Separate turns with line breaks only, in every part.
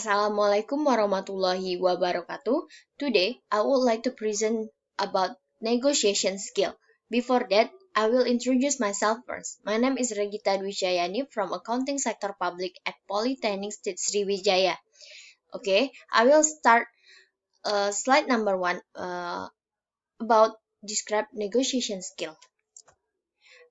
Assalamualaikum warahmatullahi wabarakatuh. Today, I would like to present about negotiation skill. Before that, I will introduce myself first. My name is Regita Cahyani from Accounting Sector Public at Polytechnic State Sriwijaya. Okay, I will start slide number 1 about describe negotiation skill.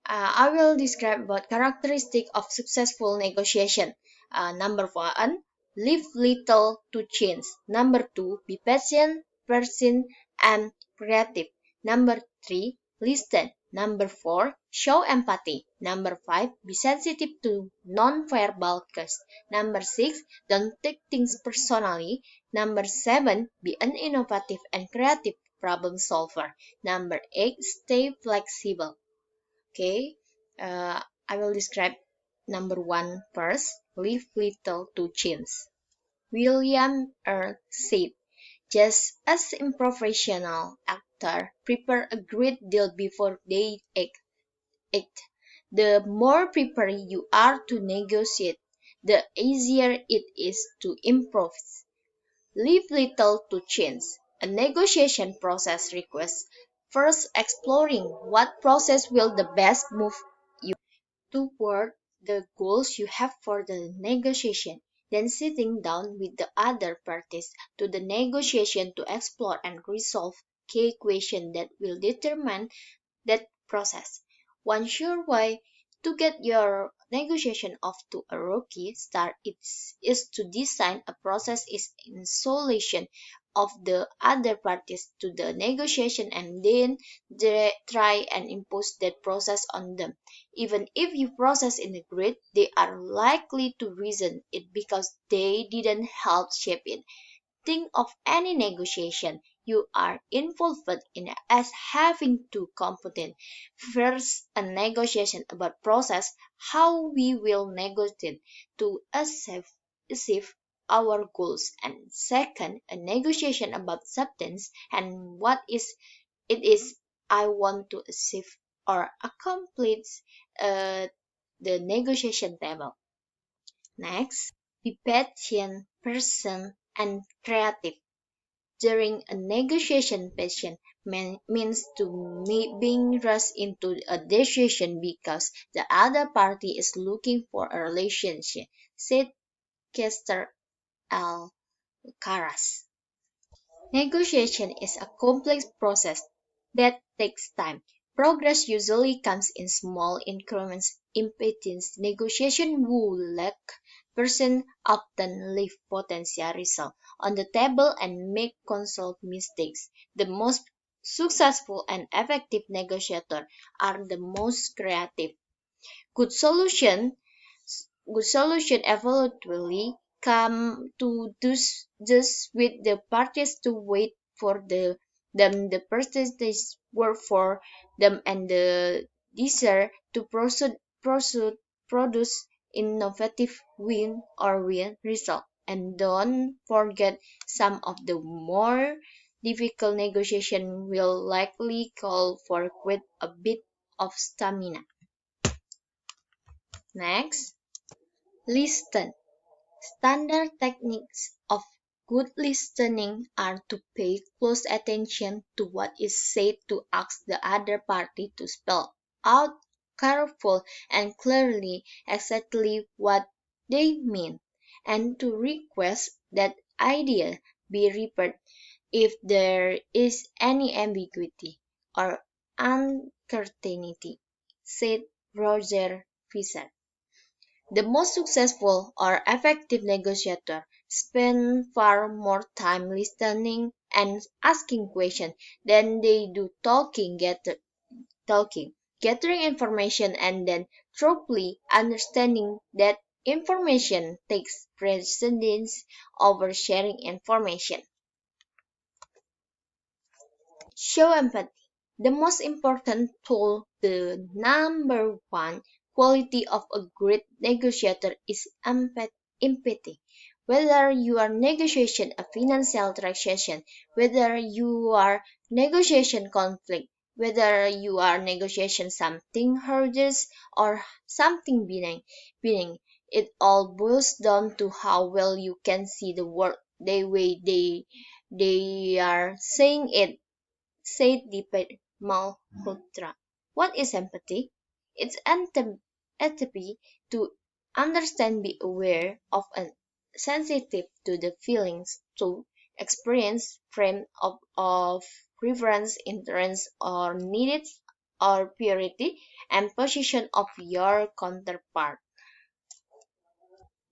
I will describe about characteristic of successful negotiation. Number 1, leave little to chance. Number 2, be patient, persistent, and creative. Number 3, listen. Number 4, show empathy. Number 5, be sensitive to non-verbal cues. Number 6, don't take things personally. Number 7, be an innovative and creative problem solver. Number 8, stay flexible. Okay, I will describe number 1 first. Leave little to chance. William Earl said, just as improvisational actors prepare a great deal before they act, the more prepared you are to negotiate, the easier it is to improvise. Leave little to chance. A negotiation process requires first exploring what process will the best move you toward the goals you have for the negotiation, then sitting down with the other parties to the negotiation to explore and resolve key questions that will determine that process. One sure way to get your negotiation off to a rocky start is to design a process in isolation of the other parties to the negotiation and then try and impose that process on them. Even if you process in a grid, they are likely to resent it because they didn't help shape it. Think of any negotiation you are involved in as having two components. First, a negotiation about process, how we will negotiate to achieve our goals, and second, a negotiation about substance and what is it is I want to achieve or accomplish at the negotiation table. Next, be patient, person, and creative. During a negotiation, patient means to being rushed into a decision because the other party is looking for a relationship, said Kester L. Caras. Negotiation is a complex process that takes time. Progress usually comes in small increments. Impatience negotiation who lack person often leave potential results on the table and make consult mistakes. The most successful and effective negotiators are the most creative. Good solution Good solution eventually come to just with the parties to wait for the percentage work for them and the desire to produce innovative win result. And don't forget some of the more difficult negotiation will likely call for quite a bit of stamina. Next, listen. Standard techniques of good listening are to pay close attention to what is said, to ask the other party to spell out careful and clearly exactly what they mean, and to request that idea be repeated if there is any ambiguity or uncertainty, said Roger Fisher. The most successful or effective negotiators spend far more time listening and asking questions than they do gathering information and then thoroughly understanding that information takes precedence over sharing information. Show empathy. The most important tool, the number one quality of a great negotiator is empathy. Whether you are negotiating a financial transaction, whether you are negotiating conflict, whether you are negotiating something hazardous or something benign, It all boils down to how well you can see the world the way they are saying it, said Deepak Malhotra. What is empathy? It's empathy to understand, be aware of, and sensitive to the feelings, to experience, frame of reverence, interest, or needs, or purity, and position of your counterpart.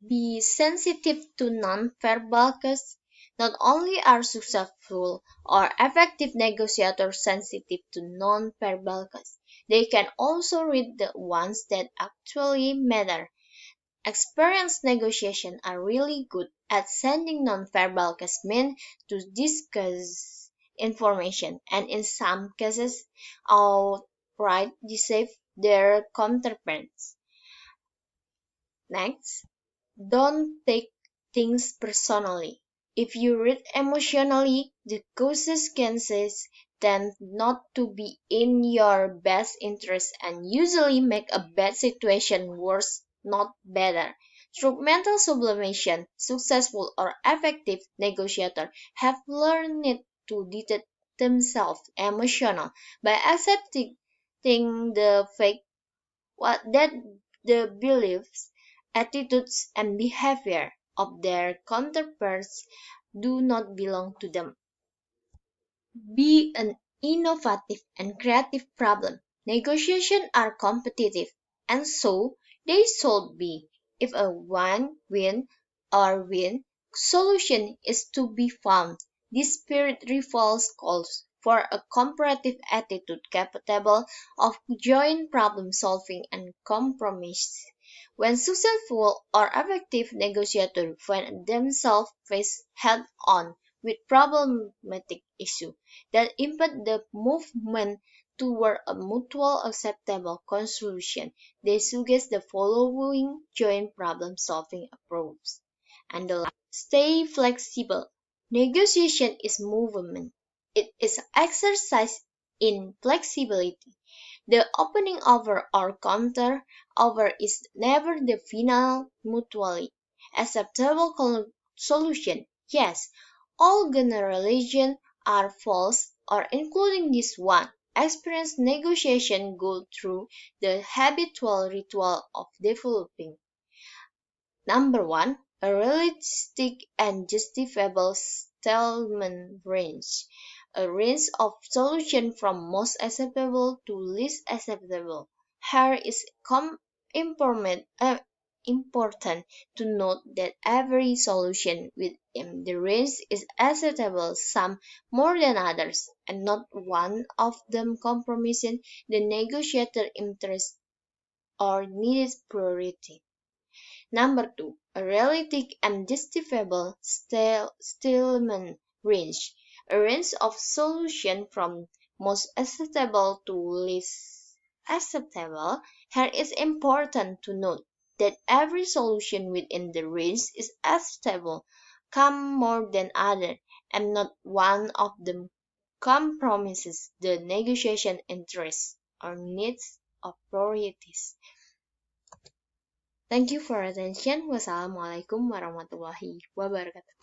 Be sensitive to non-verbal cues. Not only are successful or effective negotiators sensitive to non-verbal cues, they can also read the ones that actually matter. Experienced negotiations are really good at sending non-verbal cues meant to discuss information, and in some cases outright deceive their counterparts. Next, don't take things personally. If you read emotionally, the consequences tend not to be in your best interest and usually make a bad situation worse, not better. Through mental sublimation, successful or effective negotiators have learned to detach themselves emotional by accepting the fact that the beliefs, attitudes, and behavior of their counterparts do not belong to them. Be an innovative and creative problem. Negotiations are competitive, and so they should be. If a win or win solution is to be found, this spirit revolves calls for a comparative attitude capable of joint problem solving and compromise. When successful or effective negotiators find themselves faced head on with problematic issues that impede the movement toward a mutual acceptable solution, they suggest the following joint problem-solving approach. And the last, stay flexible. Negotiation is movement. It is exercise in flexibility. The opening over or counter over is never the final mutually acceptable solution. Yes, all generalizations are false, or including this one. Experienced negotiation go through the habitual ritual of developing. Number one, a realistic and justifiable settlement range. A range of solutions from most acceptable to least acceptable. Here is important to note that every solution within the range is acceptable, some more than others, and not one of them compromising the negotiator interest or needs priority. Number two, a realistic and justifiable Stillman range, a range of solutions from most acceptable to least acceptable. Here it's important to note that every solution within the range is acceptable, come more than other, and not one of them compromises the negotiation interests or needs of priorities. Thank you for attention. Wassalamualaikum warahmatullahi wabarakatuh.